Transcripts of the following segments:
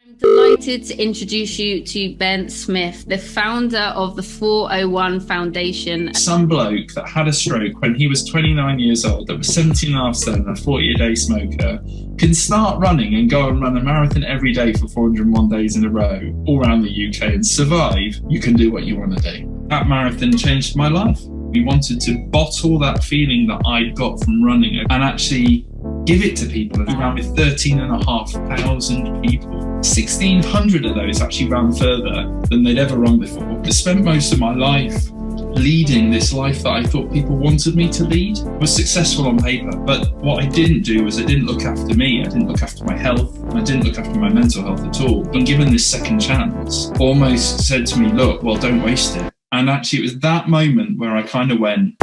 I'm delighted to introduce you to Ben Smith, the founder of the 401 Foundation. Some bloke that had a stroke when he was 29 years old, that was 17.5 stone, a 40-a-day smoker, can start running and go and run a marathon every day for 401 days in a row all around the UK and survive. You can do what you want to do. That marathon changed my life. We wanted to bottle that feeling that I'd got from running and actually give it to people. And we ran with 13,500 people. 1,600 of those actually ran further than they'd ever run before. I spent most of my life leading this life that I thought people wanted me to lead. I was successful on paper, but what I didn't do was I didn't look after me. I didn't look after my health. I didn't look after my mental health at all. And given this second chance, almost said to me, look, well, don't waste it. And actually, it was that moment where I kind of went,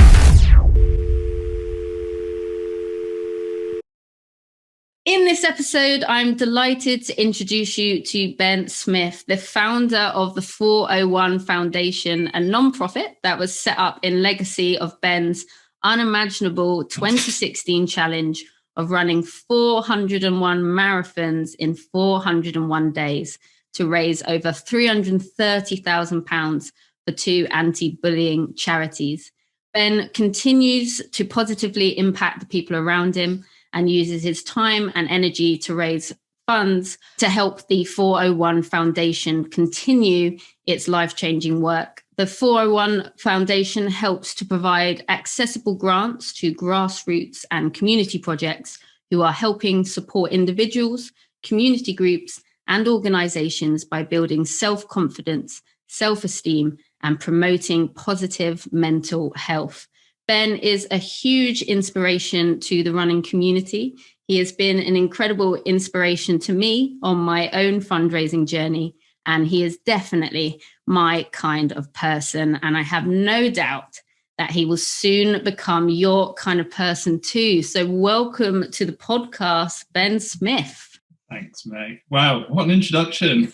in this episode, I'm delighted to introduce you to Ben Smith, the founder of the 401 Foundation, a nonprofit that was set up in legacy of Ben's unimaginable 2016 challenge of running 401 marathons in 401 days to raise over £330,000 for two anti-bullying charities. Ben continues to positively impact the people around him and uses his time and energy to raise funds to help the 401 Foundation continue its life-changing work. The 401 Foundation helps to provide accessible grants to grassroots and community projects who are helping support individuals, community groups, and organizations by building self-confidence, self-esteem, and promoting positive mental health. Ben is a huge inspiration to the running community. He has been an incredible inspiration to me on my own fundraising journey, and he is definitely my kind of person. And I have no doubt that he will soon become your kind of person too. So welcome to the podcast, Ben Smith. Thanks, Meg. Wow, what an introduction.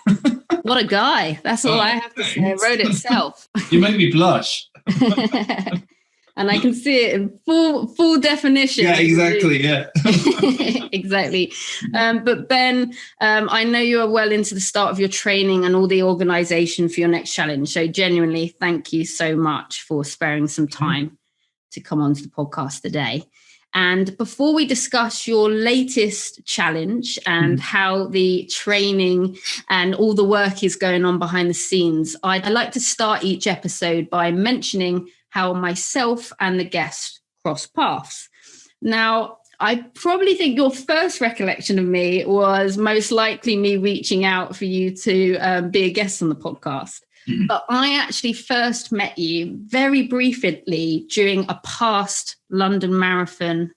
What a guy. That's all I have to say. It wrote itself. You made me blush. And I can see it in full definition. Yeah, exactly. Yeah. Exactly. But Ben, I know you are well into the start of your training and all the organization for your next challenge. So genuinely, thank you so much for sparing some time to come onto the podcast today. And before we discuss your latest challenge and how the training and all the work is going on behind the scenes, I'd like to start each episode by mentioning how myself and the guest cross paths. Now, I probably think your first recollection of me was most likely me reaching out for you to be a guest on the podcast. But I actually first met you very briefly during a past London Marathon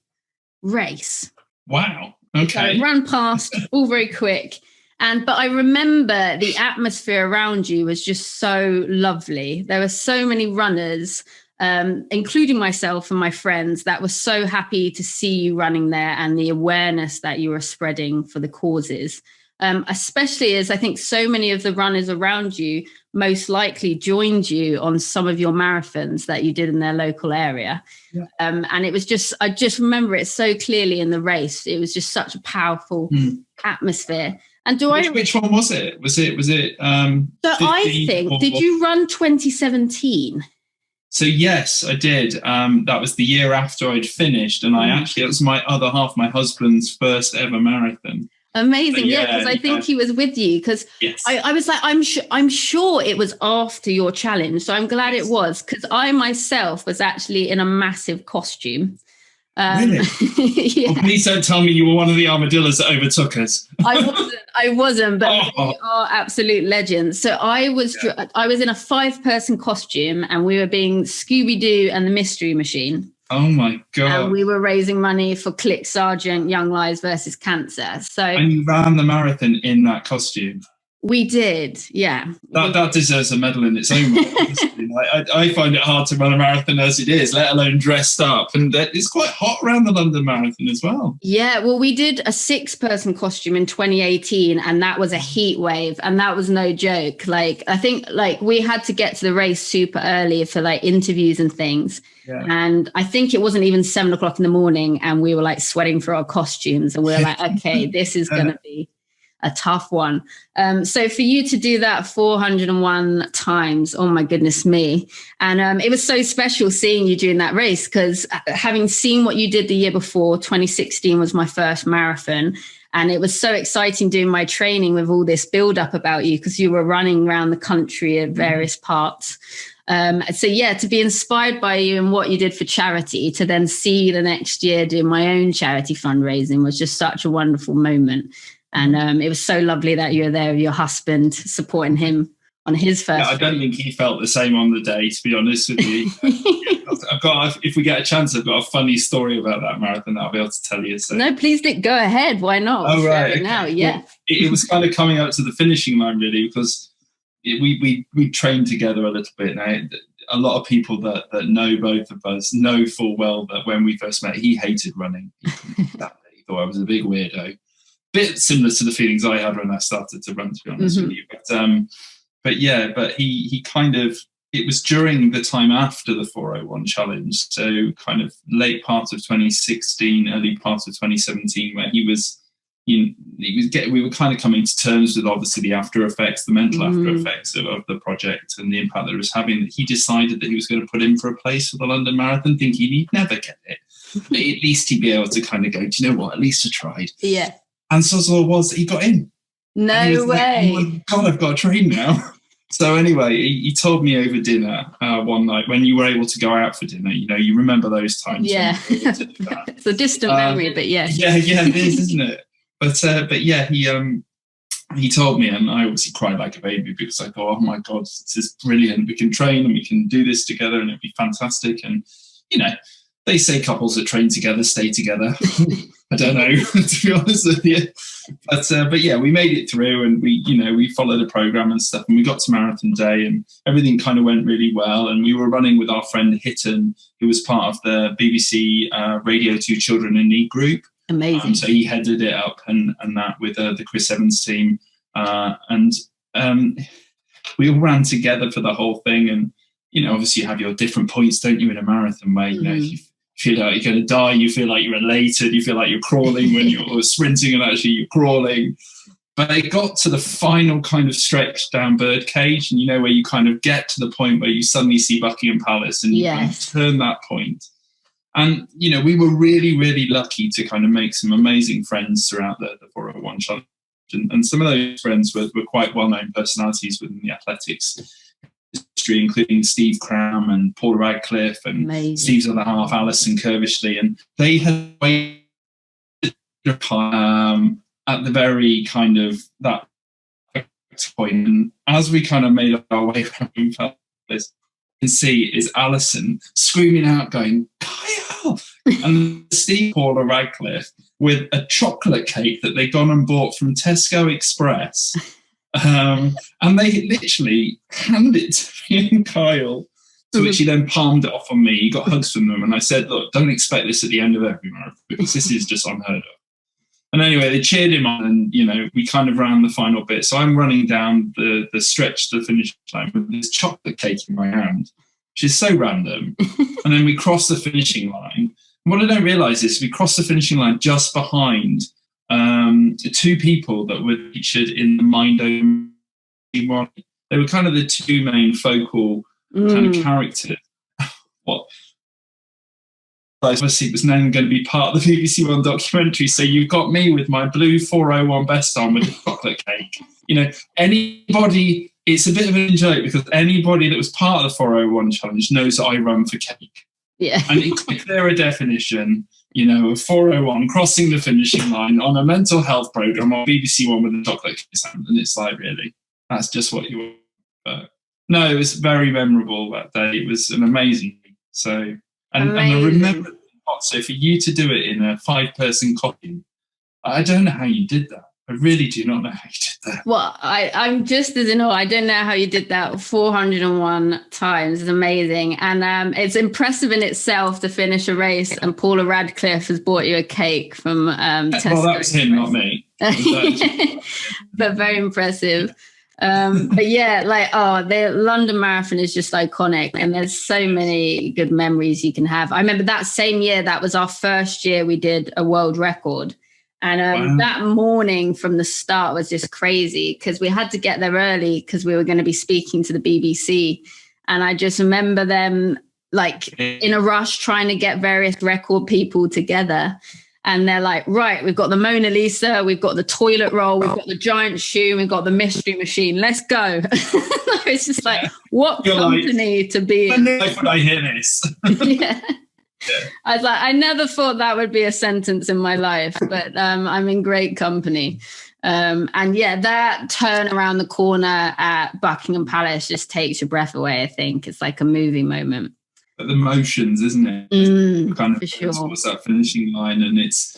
race. Wow. Okay. So I ran past, all very quick. But I remember the atmosphere around you was just so lovely. There were so many runners, including myself and my friends, that were so happy to see you running there and the awareness that you were spreading for the causes. Especially as I think so many of the runners around you most likely joined you on some of your marathons that you did in their local area. Yeah. And it was just, I just remember it so clearly in the race. It was just such a powerful atmosphere. And which one was it? Was it? So I think, did you run 2017? So yes, I did. That was the year after I'd finished. And it was my other half, my husband's first ever marathon. Amazing. Yeah, because I think he was with you because I was like, I'm sure it was after your challenge. So I'm glad it was, because I myself was actually in a massive costume. Really? Yeah. Well, please don't tell me you were one of the armadillos that overtook us. I wasn't, but they are absolute legends. So I was in a 5-person costume and we were being Scooby-Doo and the Mystery Machine. Oh my God. And we were raising money for Click Sergeant, Young Lives versus Cancer. And you ran the marathon in that costume? We did, yeah. That deserves a medal in its own right. I find it hard to run a marathon as it is, let alone dressed up. And it's quite hot around the London Marathon as well. Yeah, well, we did a 6-person costume in 2018, and that was a heat wave, and that was no joke. Like, I think we had to get to the race super early for interviews and things. Yeah. And I think it wasn't even 7 o'clock in the morning, and we were sweating for our costumes, and we were like, okay, this is going to be a tough one. So for you to do that 401 times, oh my goodness me. And it was so special seeing you during that race, because having seen what you did the year before, 2016 was my first marathon. And it was so exciting doing my training with all this build up about you, because you were running around the country at various parts. So yeah, to be inspired by you and what you did for charity, to then see the next year doing my own charity fundraising was just such a wonderful moment. And it was so lovely that you were there with your husband, supporting him on his first. Yeah, I don't think he felt the same on the day, to be honest with you. If we get a chance, I've got a funny story about that marathon that I'll be able to tell you. So. No, please go ahead. Why not? Oh, right. Okay. Now, yeah. Well, it was kind of coming up to the finishing line, really, because we trained together a little bit. Now, a lot of people that know both of us know full well that when we first met, he hated running. He thought I was a big weirdo. Bit similar to the feelings I had when I started to run, to be honest with you. But he kind of, it was during the time after the 401 challenge, so kind of late part of 2016, early part of 2017, where we were kind of coming to terms with obviously the after effects, the mental after effects of the project and the impact that it was having. He decided that he was going to put in for a place for the London Marathon, thinking he'd never get it, but at least he'd be able to kind of go, do you know what? At least I tried. Yeah. And so was he got in. No way. Like, oh my God, I've got to train now. So anyway, he told me over dinner one night when you were able to go out for dinner. You remember those times. Yeah. It's a distant memory, but yeah. Yeah, it is, isn't it? But yeah, he told me, and I obviously cried like a baby, because I thought, oh my God, this is brilliant. We can train and we can do this together and it'd be fantastic. And, they say couples that train together stay together. I don't know, to be honest with you. But yeah, we made it through, and we followed a program and stuff, and we got to marathon day and everything kind of went really well. And we were running with our friend Hitton, who was part of the BBC Radio 2 Children in Need group. Amazing. So he headed it up and that with the Chris Evans team. And we all ran together for the whole thing. And, obviously you have your different points, don't you, in a marathon where, you feel like you're going to die, you feel like you're elated, you feel like you're crawling when you're sprinting and actually you're crawling. But it got to the final kind of stretch down Birdcage, and where you kind of get to the point where you suddenly see Buckingham Palace and you kind of turn that point. And, we were really, really lucky to kind of make some amazing friends throughout the 401 challenge. And some of those friends were quite well-known personalities within the athletics industry, including Steve Cram and Paula Radcliffe and Steve's other half, Alison Kirvishley. And they had waited at the very kind of that point. And as we kind of made our way around this, can see is Alison screaming out, going, Kyle! And Steve, Paula Radcliffe, with a chocolate cake that they'd gone and bought from Tesco Express. And they literally handed it to me and Kyle, to which he then palmed it off on me. He got hugs from them. And I said, look, don't expect this at the end of every marathon, because this is just unheard of. And anyway, they cheered him on, and, we kind of ran the final bit. So I'm running down the stretch to the finish line with this chocolate cake in my hand, which is so random. And then we cross the finishing line. And what I don't realise is we crossed the finishing line just behind two people that were featured in the Mind Over one. They were kind of the two main focal kind of characters. What? Obviously, it was then going to be part of the BBC One documentary. So you've got me with my blue 401 vest on with the chocolate cake. Anybody, it's a bit of a joke, because anybody that was part of the 401 challenge knows that I run for cake. Yeah. And it's a clearer definition, of 401 crossing the finishing line on a mental health program on BBC One with a chocolate cake. And it's like, really, that's just what you want. But no, it was very memorable that day. It was an amazing. So. And I remember, so for you to do it in a 5-person costume, I don't know how you did that. I really do not know how you did that. Well, I'm just as in awe. I don't know how you did that 401 times. It's amazing. And it's impressive in itself to finish a race. And Paula Radcliffe has bought you a cake from Tesco. Well, that was him, not me. But very impressive. But yeah, the London Marathon is just iconic, and there's so many good memories you can have. I remember that same year, that was our first year we did a world record. And Wow. that morning from the start was just crazy because we had to get there early because we were going to be speaking to the BBC. And I just remember them like in a rush trying to get various record people together. And they're like, right, we've got the Mona Lisa, we've got the toilet roll, we've got the giant shoe, we've got the mystery machine. Let's go. It's just like, what You're company like, to be in? When I hear this. Yeah. I was like, I never thought that would be a sentence in my life, but I'm in great company. And yeah, that turn around the corner at Buckingham Palace just takes your breath away, I think. It's like a movie moment. But the motions, isn't it? Kind of towards that finishing line. And it's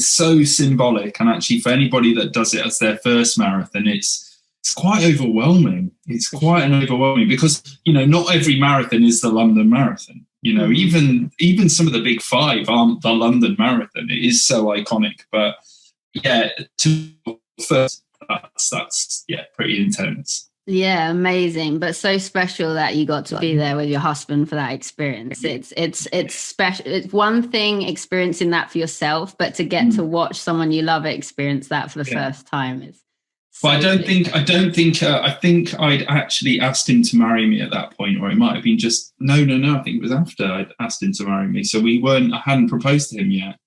so symbolic. And actually, for anybody that does it as their first marathon, it's quite overwhelming. It's quite an overwhelming because, not every marathon is the London Marathon. Even some of the big five aren't the London Marathon. It is so iconic. But yeah, to first, that's pretty intense. Yeah, amazing, but so special that you got to be there with your husband for that experience. It's special. It's one thing experiencing that for yourself, but to get to watch someone you love experience that for the first time is. But I think I'd actually asked him to marry me at that point, or it might have been just no. I think it was after I'd asked him to marry me. So I hadn't proposed to him yet.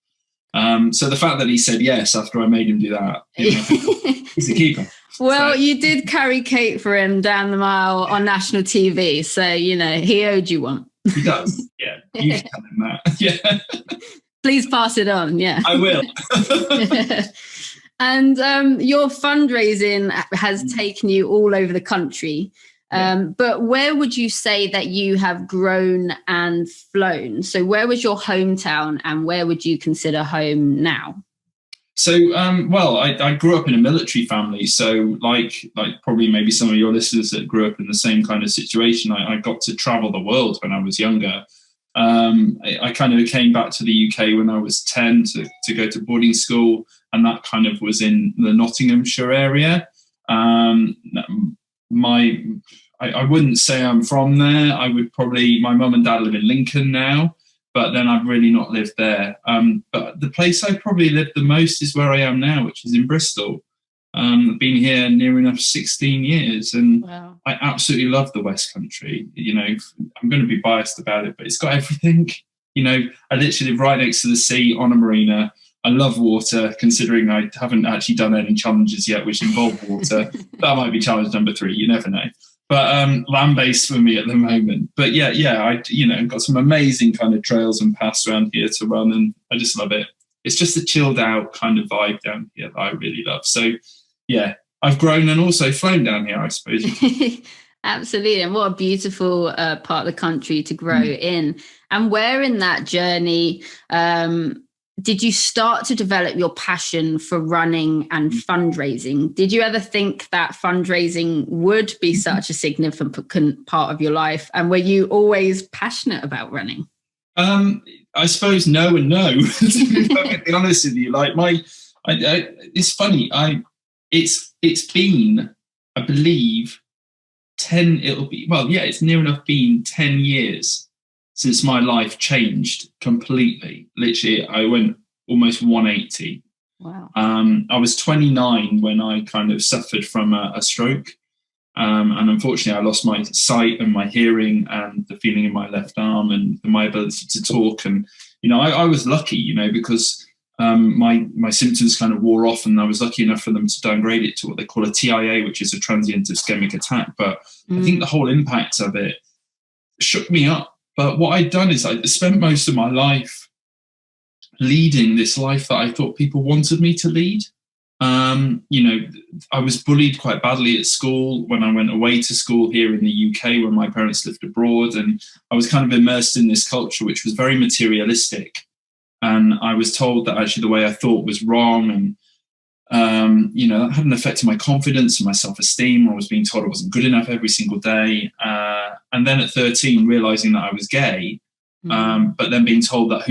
So the fact that he said yes after I made him do that, he's a keeper. Well, you did carry Kate for him down the mile on national TV, so he owed you one. He does, yeah. You can tell him that, yeah. Please pass it on, yeah. I will. And your fundraising has taken you all over the country. But where would you say that you have grown and flown? So where was your hometown and where would you consider home now? So, I grew up in a military family. So like probably maybe some of your listeners that grew up in the same kind of situation, I got to travel the world when I was younger. I kind of came back to the UK when I was 10 to go to boarding school. And that kind of was in the Nottinghamshire area. I wouldn't say I'm from there. My mum and dad live in Lincoln now, but then I've really not lived there. But the place I probably lived the most is where I am now, which is in Bristol. I've been here near enough 16 years and wow. I absolutely love the West Country. I'm going to be biased about it, but it's got everything. I literally live right next to the sea on a marina. I love water, considering I haven't actually done any challenges yet which involve water. That might be challenge number 3, you never know. But land-based for me at the moment. But I got some amazing kind of trails and paths around here to run, and I just love it. It's just a chilled out kind of vibe down here that I really love. So yeah, I've grown and also flown down here, I suppose. Absolutely. And what a beautiful part of the country to grow in. And where in that journey did you start to develop your passion for running and fundraising? Did you ever think that fundraising would be such a significant part of your life? And were you always passionate about running? I suppose no and no, to be perfectly honest with you. Like it's funny. It's been, I believe, 10, it's near enough been 10 years since my life changed completely. Literally, I went almost 180. Wow. I was 29 when I kind of suffered from a stroke. And unfortunately, I lost my sight and my hearing and the feeling in my left arm and my ability to talk. And, I was lucky, because my symptoms kind of wore off, and I was lucky enough for them to downgrade it to what they call a TIA, which is a transient ischemic attack. But I think the whole impact of it shook me up. But what I'd done is I spent most of my life leading this life that I thought people wanted me to lead. I was bullied quite badly at school when I went away to school here in the UK when my parents lived abroad. And I was kind of immersed in this culture, which was very materialistic. And I was told that actually the way I thought was wrong. And, that had an effect on my confidence and my self-esteem. I was being told I wasn't good enough every single day. And then at 13, realizing that I was gay, but then being told that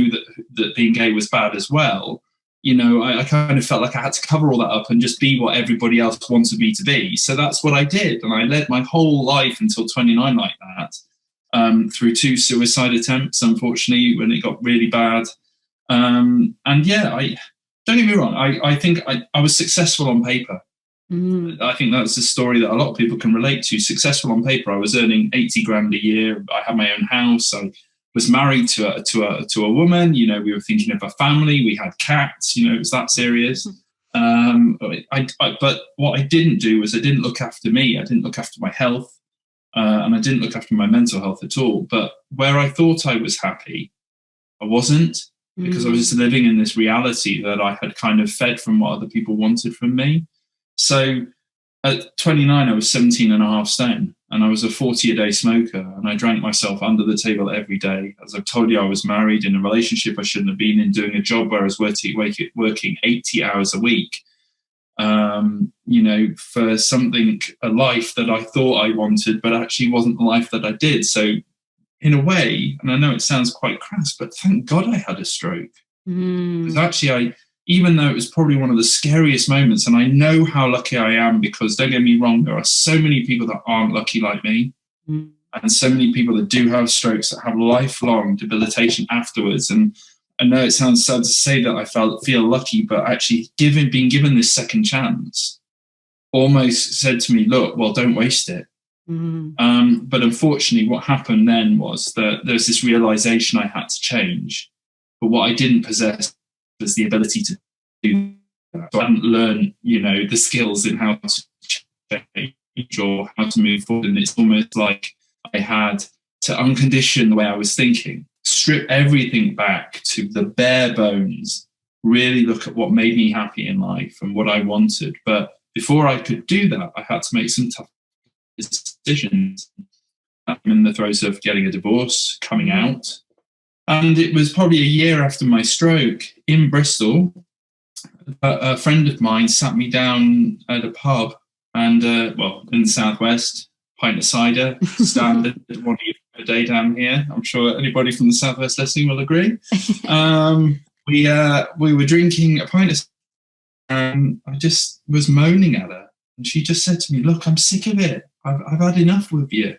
being gay was bad as well. I kind of felt like I had to cover all that up and just be what everybody else wanted me to be. So that's what I did. And I led my whole life until 29 like that, through 2 suicide attempts, unfortunately, when it got really bad. I don't get me wrong, I think I was successful on paper. I think that's a story that a lot of people can relate to. Successful on paper. I was earning 80 grand a year. I had my own house. I was married to a woman. You know, we were thinking of a family. We had cats. You know, it was that serious. But what I didn't do was I didn't look after me. I didn't look after my health, and I didn't look after my mental health at all. But where I thought I was happy, I wasn't, because I was living in this reality that I had kind of fed from what other people wanted from me. So at 29, I was 17 and a half stone, and I was a 40 a day smoker, and I drank myself under the table every day. As I've told you, I was married in a relationship I shouldn't have been in, doing a job where I was working 80 hours a week, you know, for something, a life that I thought I wanted, but actually wasn't the life that I did. So in a way, and I know it sounds quite crass, but thank God I had a stroke. Because actually even though it was probably one of the scariest moments, and I know how lucky I am, because don't get me wrong, there are so many people that aren't lucky like me, and so many people that do have strokes that have lifelong debilitation afterwards. And I know it sounds sad to say that I feel lucky, but actually being given this second chance almost said to me, look, well, don't waste it. But unfortunately, what happened then was that there's this realization I had to change. But what I didn't possess was the ability to do that. So I hadn't learned, you know, the skills in how to change or how to move forward. And it's almost like I had to uncondition the way I was thinking, strip everything back to the bare bones, really look at what made me happy in life and what I wanted. But before I could do that, I had to make some tough decisions. I'm in the throes of getting a divorce, coming out. And it was probably a year after my stroke in Bristol, a friend of mine sat me down at a pub, and well, in the southwest, pint of cider, standard one a day down here. I'm sure anybody from the southwest listening will agree. We were drinking a pint of cider, and I just was moaning at her, and she just said to me, "Look, I'm sick of it. I've had enough with you."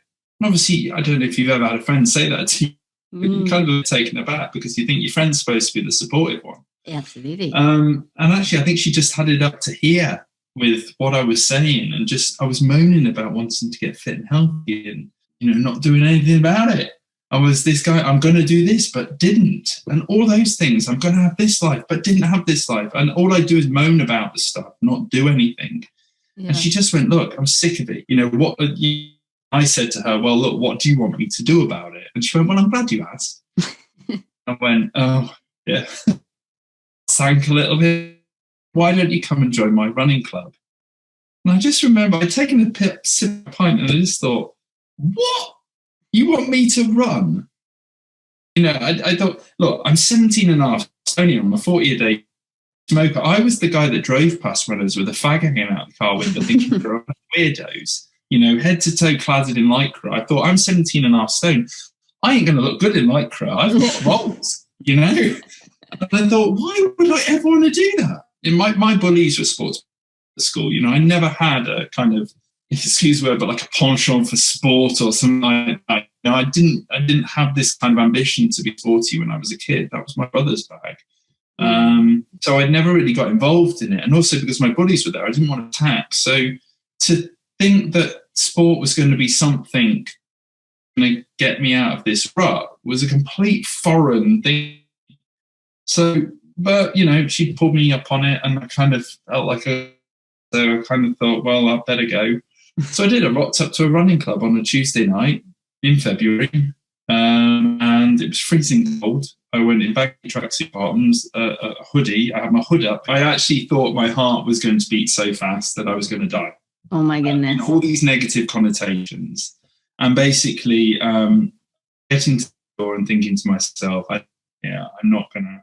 And obviously, I don't know if you've ever had a friend say that to you. You're kind of taken aback because you think your friend's supposed to be the supportive one. Yeah, absolutely. And actually, I think she just had it up to here with what I was saying, and I was moaning about wanting to get fit and healthy, and not doing anything about it. I was this guy, I'm going to do this, but didn't, and all those things. I'm going to have this life, but didn't have this life, and all I do is moan about the stuff, not do anything. Yeah. And she just went, "Look, I'm sick of it. What?" I said to her, "Well, look, what do you want me to do about it?" And she went, "Well, I'm glad you asked." I went, "Oh, yeah." Sank a little bit. "Why don't you come and join my running club?" And I just remember I'd taken a sip of a pint, and I just thought, "What? You want me to run?" I thought, look, I'm 17 and a half, only I'm a 40 a day smoker. I was the guy that drove past runners with a fag hanging out the car window thinking they're weirdos. Head to toe cladded in lycra. I thought, I'm 17 and a half stone. I ain't going to look good in lycra. I've got rolls, And I thought, why would I ever want to do that? My bullies were sports at school. I never had a kind of, excuse the word, but like a penchant for sport or something like that. I didn't have this kind of ambition to be sporty when I was a kid. That was my brother's bag. So I'd never really got involved in it. And also because my bullies were there, I didn't want to attack. So to think that sport was going to be something going to get me out of this rut was a complete foreign thing. So, but, she pulled me up on it, and I kind of felt like so I kind of thought, well, I'd better go. So I did. I rocked up to a running club on a Tuesday night in February, and it was freezing cold. I went in baggy tracksuit bottoms, a hoodie. I had my hood up. I actually thought my heart was going to beat so fast that I was going to die. Oh my goodness. All these negative connotations. And basically getting to the door and thinking to myself, I'm not going to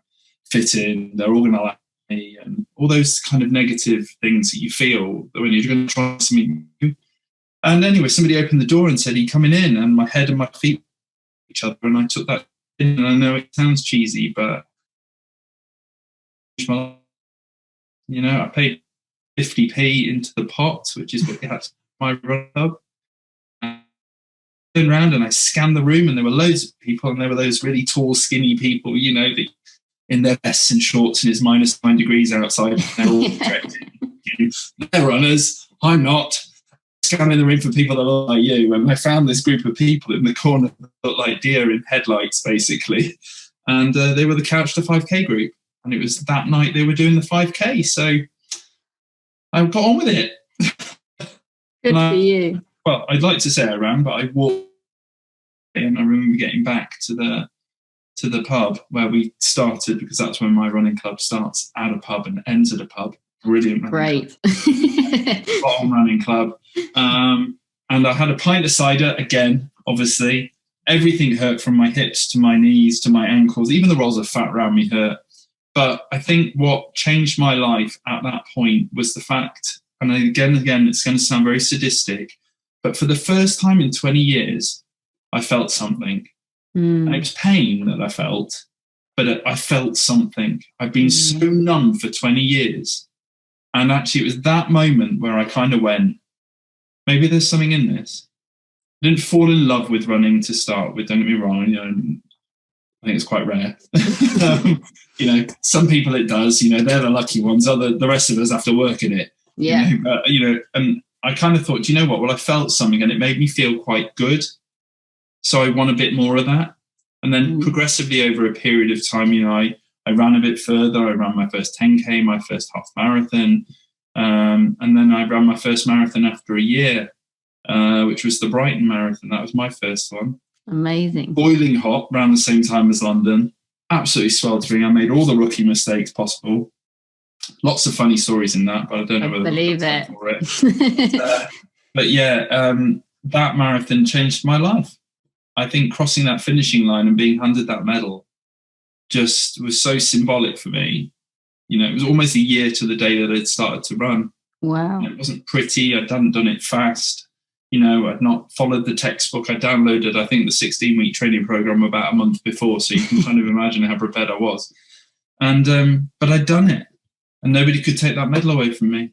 fit in. They're all going to laugh at me. And all those kind of negative things that you feel when you're going to try something new. And anyway, somebody opened the door and said, "Are you coming in?" And my head and my feet each other. And I took that in. And I know it sounds cheesy, but I paid 50p into the pot, which is what you had to my run club. I turned around and I scanned the room, and there were loads of people, and there were those really tall, skinny people, that in their vests and shorts, and it's -9 degrees outside. And they're all directing. They're runners. I'm not. Scanning the ring for people that look like you. And I found this group of people in the corner that looked like deer in headlights, basically. And they were the Couch to 5K group. And it was that night they were doing the 5K. So I got on with it. Good for you. Well, I'd like to say I ran, but I walked. And I remember getting back to the pub where we started, because that's when my running club starts, at a pub and ends at a pub. Brilliant. Great. Bottom running club. And I had a pint of cider again, obviously. Everything hurt from my hips to my knees to my ankles. Even the rolls of fat around me hurt. But I think what changed my life at that point was the fact, and again, it's going to sound very sadistic, but for the first time in 20 years, I felt something. And it was pain that I felt, but I felt something. I've been so numb for 20 years. And actually, it was that moment where I kind of went, maybe there's something in this. I didn't fall in love with running to start with, don't get me wrong. I think it's quite rare. Some people it does, they're the lucky ones. The rest of us have to work in it. Yeah. And I kind of thought, do you know what? Well, I felt something and it made me feel quite good. So I want a bit more of that. And then progressively over a period of time, I ran a bit further. I ran my first 10K, my first half marathon. And then I ran my first marathon after a year, which was the Brighton Marathon. That was my first one. Amazing. Boiling hot, around the same time as London. Absolutely sweltering. I made all the rookie mistakes possible. Lots of funny stories in that, but I don't know whether believe I've got time for it. But yeah, that marathon changed my life. I think crossing that finishing line and being handed that medal just was so symbolic for me. It was almost a year to the day that I'd started to run. Wow. It wasn't pretty. I hadn't done it fast. I'd not followed the textbook. I downloaded, I think, the 16-week training program about a month before. So you can kind of imagine how prepared I was. And, but I'd done it and nobody could take that medal away from me.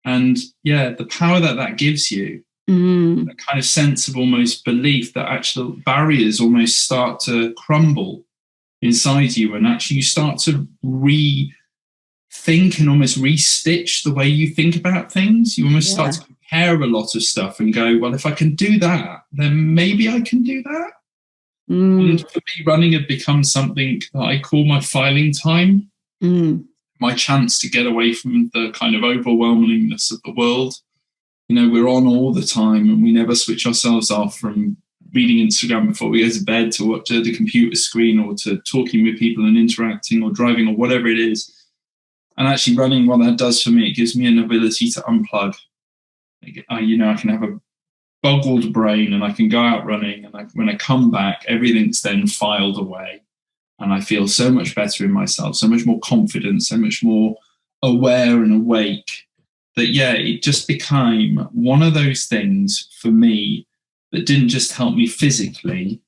And yeah, the power that gives you, that kind of sense of almost belief that actual barriers almost start to crumble inside you, and actually you start to rethink and almost restitch the way you think about things. You almost start to compare a lot of stuff and go, well, if I can do that, then maybe I can do that. And for me, running had become something that I call my filing time, my chance to get away from the kind of overwhelmingness of the world. We're on all the time and we never switch ourselves off, from reading Instagram before we go to bed to watch the computer screen, or to talking with people and interacting, or driving, or whatever it is. And actually running, what that does for me, it gives me an ability to unplug. I can have a boggled brain and I can go out running, and when I come back, everything's then filed away. And I feel so much better in myself, so much more confident, so much more aware and awake. That, it just became one of those things for me that didn't just help me physically,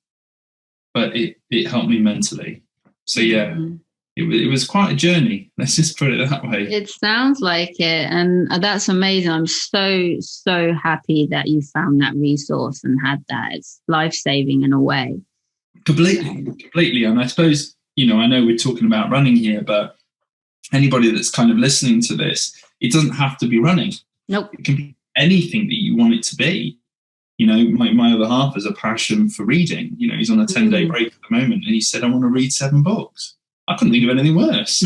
but it helped me mentally. So, it was quite a journey. Let's just put it that way. It sounds like it. And that's amazing. I'm so, so happy that you found that resource and had that. It's life-saving in a way. Completely. And I suppose, I know we're talking about running here, but anybody that's kind of listening to this, it doesn't have to be running. Nope. It can be anything that you want it to be. My other half has a passion for reading. He's on a 10-day break at the moment, and he said, I want to read 7 books. I couldn't think of anything worse.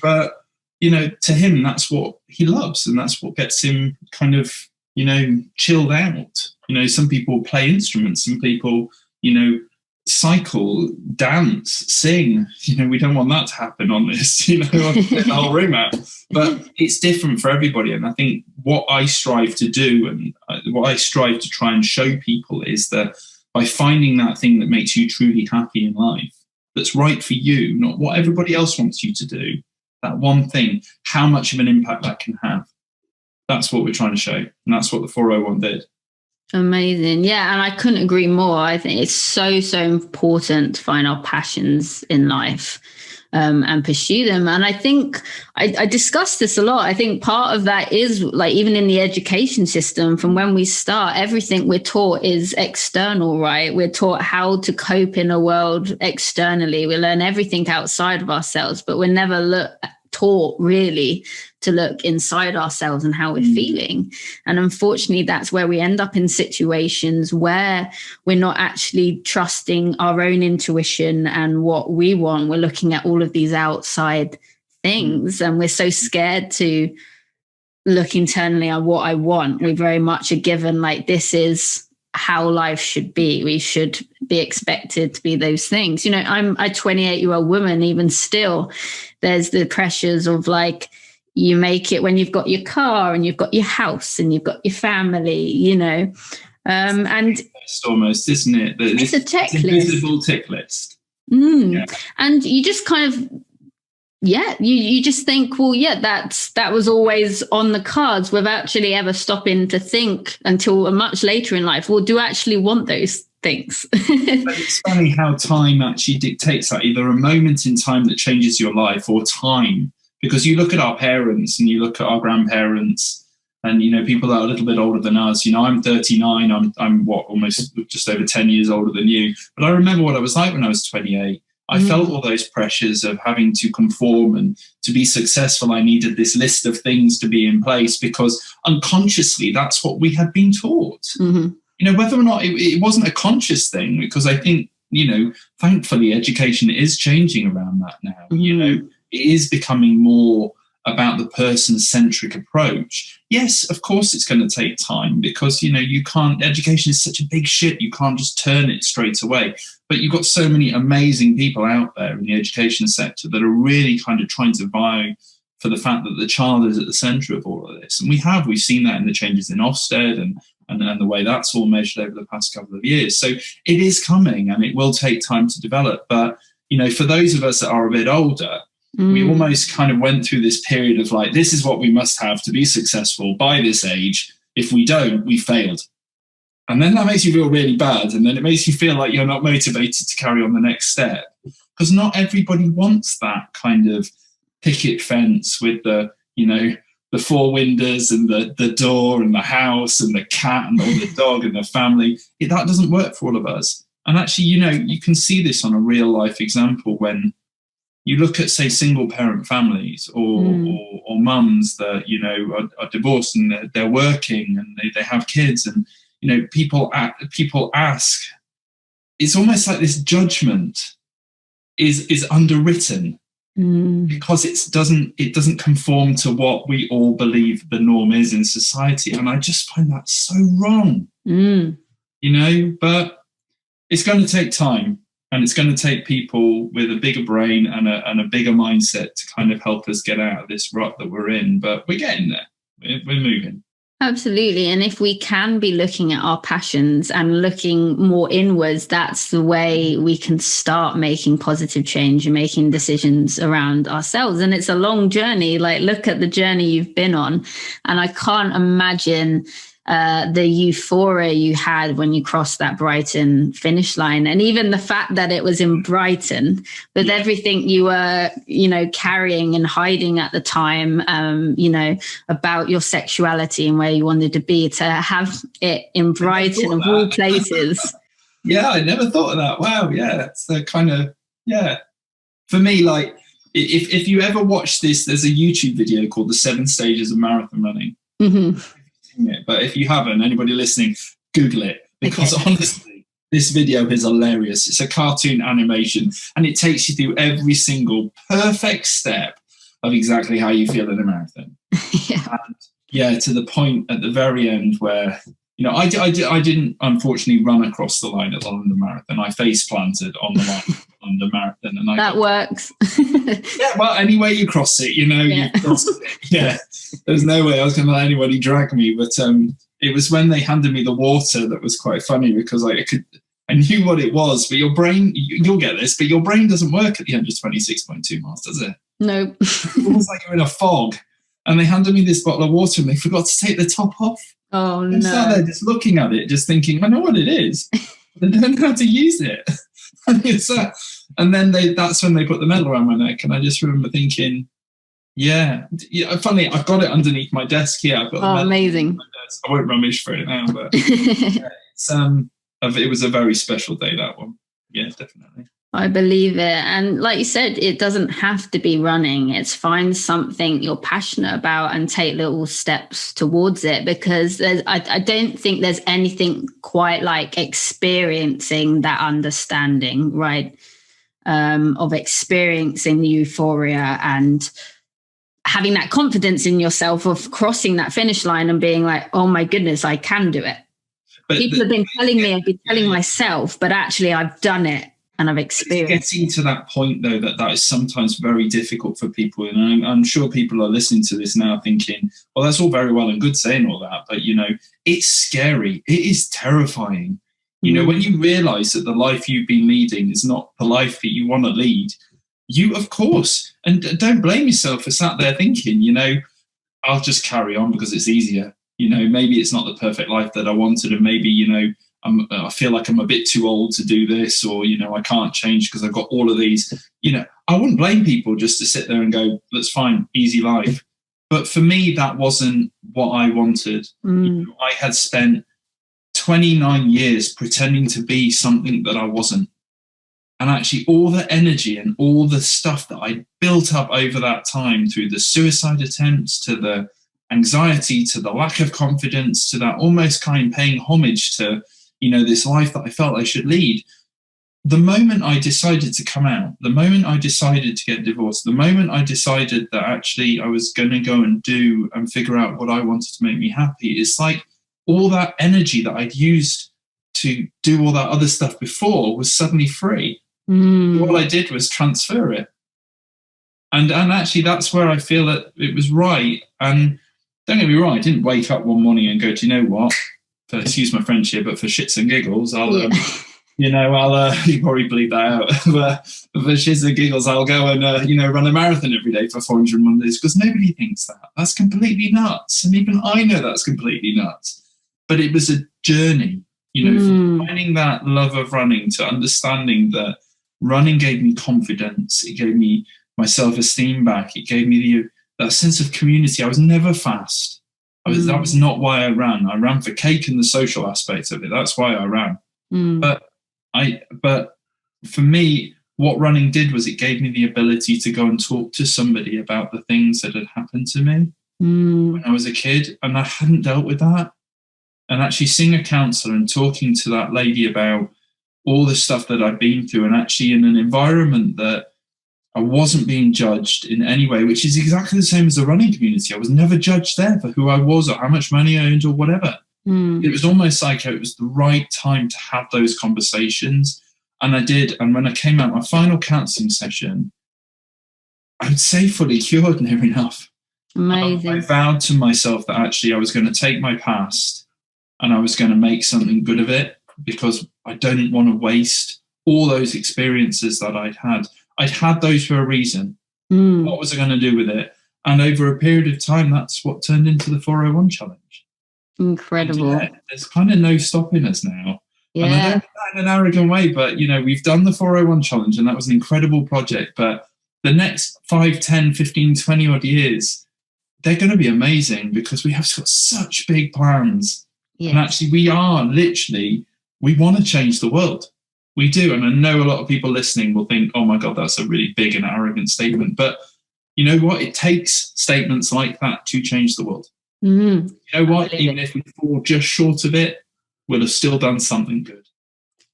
But, to him, that's what he loves, and that's what gets him kind of, chilled out. Some people play instruments, some people, cycle, dance, sing. We don't want that to happen on this, the whole room out. But it's different for everybody. And I think what I strive to do, and what I strive to try and show people, is that by finding that thing that makes you truly happy in life, that's right for you, not what everybody else wants you to do, that one thing, how much of an impact that can have. That's what we're trying to show. And that's what the 401 did. Amazing. Yeah. And I couldn't agree more. I think it's so, so important to find our passions in life. and pursue them. And I think I discussed this a lot. I think part of that is like, even in the education system, from when we start, everything we're taught is external, right? We're taught how to cope in a world externally. We learn everything outside of ourselves, but we're never taught really to look inside ourselves and how we're feeling. And unfortunately, that's where we end up in situations where we're not actually trusting our own intuition and what we want. We're looking at all of these outside things, and we're so scared to look internally at what I want. We very much are given like, this is how life should be. We should be expected to be those things. You know, I'm a 28-year-old woman. Even still, there's the pressures of like, you make it when you've got your car and you've got your house and you've got your family, you know. And it's almost, isn't it? It's a tick list. Invisible tick list. Yeah. And you just kind of, you just think, well, that was always on the cards, without actually ever stopping to think until much later in life, well, do I actually want those things? But it's funny how time actually dictates that, either a moment in time that changes your life or time. Because you look at our parents and you look at our grandparents and, you know, people that are a little bit older than us. You know, I'm 39. I'm almost just over 10 years older than you. But I remember what it was like when I was 28. I felt all those pressures of having to conform, and to be successful, I needed this list of things to be in place, because unconsciously that's what we had been taught. You know, whether or not it wasn't a conscious thing, because I think, you know, thankfully education is changing around that now. You know, it is becoming more about the person-centric approach. Yes, of course it's going to take time, because, you know, education is such a big ship, you can't just turn it straight away. But you've got so many amazing people out there in the education sector that are really kind of trying to vie for the fact that the child is at the centre of all of this. And we've seen that in the changes in Ofsted and the way that's all measured over the past couple of years. So it is coming, and it will take time to develop. But, you know, for those of us that are a bit older, we almost kind of went through this period of like, this is what we must have to be successful by this age. If we don't, we failed. And then that makes you feel really bad. And then it makes you feel like you're not motivated to carry on the next step, because not everybody wants that kind of picket fence with the, you know, the four windows and the door and the house and the cat and the dog and the family. That doesn't work for all of us. And actually, you know, you can see this on a real life example when you look at, say, single parent families or mums that, you know, are divorced and they're working and they have kids, and, you know, people ask, it's almost like this judgment is underwritten because it doesn't conform to what we all believe the norm is in society. And I just find that so wrong, you know, but it's going to take time. And it's going to take people with a bigger brain and a bigger mindset to kind of help us get out of this rut that we're in. But we're getting there. We're moving. Absolutely. And if we can be looking at our passions and looking more inwards, that's the way we can start making positive change and making decisions around ourselves. And it's a long journey. Like, look at the journey you've been on. And I can't imagine the euphoria you had when you crossed that Brighton finish line. And even the fact that it was in Brighton, with everything you were, you know, carrying and hiding at the time, you know, about your sexuality and where you wanted to be, to have it in Brighton of all places. Yeah, I never thought of that. Wow, yeah. It's a kind of, For me, like, if you ever watch this, there's a YouTube video called The 7 Stages of Marathon Running. It, but if you haven't, anybody listening, Google it, because honestly, this video is hilarious. It's a cartoon animation, and it takes you through every single perfect step of exactly how you feel in a marathon. And, to the point at the very end where, you know, I didn't unfortunately run across the line at the London Marathon. I face planted on the line on the marathon, and that works. Well, any way you cross it, you know, you cross it. There's no way I was going to let anybody drag me. But it was when they handed me the water that was quite funny, because I knew what it was, but your brain, you'll get this, but your brain doesn't work at the end of 26.2 miles, does it? No. It's almost like you're in a fog. And they handed me this bottle of water and they forgot to take the top off. Oh, no. I'm sat there just looking at it, just thinking, I know what it is, but I don't know how to use it. And then that's when they put the medal around my neck. And I just remember thinking, yeah. Funny, I've got it underneath my desk here. I've got the medal amazing. my desk. I won't rummage for it now, but it was a very special day, that one. Yeah, definitely. I believe it. And like you said, it doesn't have to be running. It's find something you're passionate about and take little steps towards it, because I don't think there's anything quite like experiencing that understanding, right? Of experiencing the euphoria and having that confidence in yourself of crossing that finish line and being like, oh my goodness, I can do it. But people have been telling me, I've been telling myself, but actually I've done it. And I've experienced. Getting to that point, though, that is sometimes very difficult for people. And I'm sure people are listening to this now thinking, well, that's all very well and good saying all that. But, it's scary. It is terrifying. When you realize that the life you've been leading is not the life that you want to lead, you, of course, and don't blame yourself for sat there thinking, I'll just carry on because it's easier. Maybe it's not the perfect life that I wanted. And maybe, I feel like I'm a bit too old to do this, or, I can't change because I've got all of these. I wouldn't blame people just to sit there and go, that's fine, easy life. But for me, that wasn't what I wanted. I had spent 29 years pretending to be something that I wasn't. And actually all the energy and all the stuff that I built up over that time, through the suicide attempts, to the anxiety, to the lack of confidence, to that almost kind of paying homage to, this life that I felt I should lead. The moment I decided to come out, the moment I decided to get divorced, the moment I decided that actually I was going to go and do and figure out what I wanted to make me happy, it's like all that energy that I'd used to do all that other stuff before was suddenly free. All I did was transfer it. And actually that's where I feel that it was right. And don't get me wrong, I didn't wake up one morning and go, do you know what? Excuse my French here, but for shits and giggles, I'll, you probably bleep that out. But for shits and giggles, I'll go and, run a marathon every day for 401 days, because nobody thinks that. That's completely nuts. And even I know that's completely nuts. But it was a journey, from finding that love of running to understanding that running gave me confidence. It gave me my self-esteem back. It gave me that sense of community. I was never fast. That was not why I ran. I ran for cake and the social aspect of it. That's why I ran. But for me, what running did was it gave me the ability to go and talk to somebody about the things that had happened to me when I was a kid, and I hadn't dealt with that. And actually seeing a counsellor and talking to that lady about all the stuff that I'd been through, and actually in an environment that I wasn't being judged in any way, which is exactly the same as the running community. I was never judged there for who I was or how much money I earned or whatever. It was almost like it was the right time to have those conversations. And I did. And when I came out, my final counselling session, I would say fully cured, near enough. Amazing. I vowed to myself that actually I was going to take my past and I was going to make something good of it, because I didn't want to waste all those experiences that I'd had. I'd had those for a reason. What was I going to do with it? And over a period of time, that's what turned into the 401 challenge. Incredible. There's kind of no stopping us now. Yeah. And I don't mean that in an arrogant way, but, we've done the 401 challenge and that was an incredible project. But the next 5, 10, 15, 20 odd years, they're going to be amazing, because we have got such big plans. Yes. And actually we want to change the world. We do. And I know a lot of people listening will think, oh my God, that's a really big and arrogant statement. But you know what? It takes statements like that to change the world. You know what? Even if we fall just short of it, we'll have still done something good.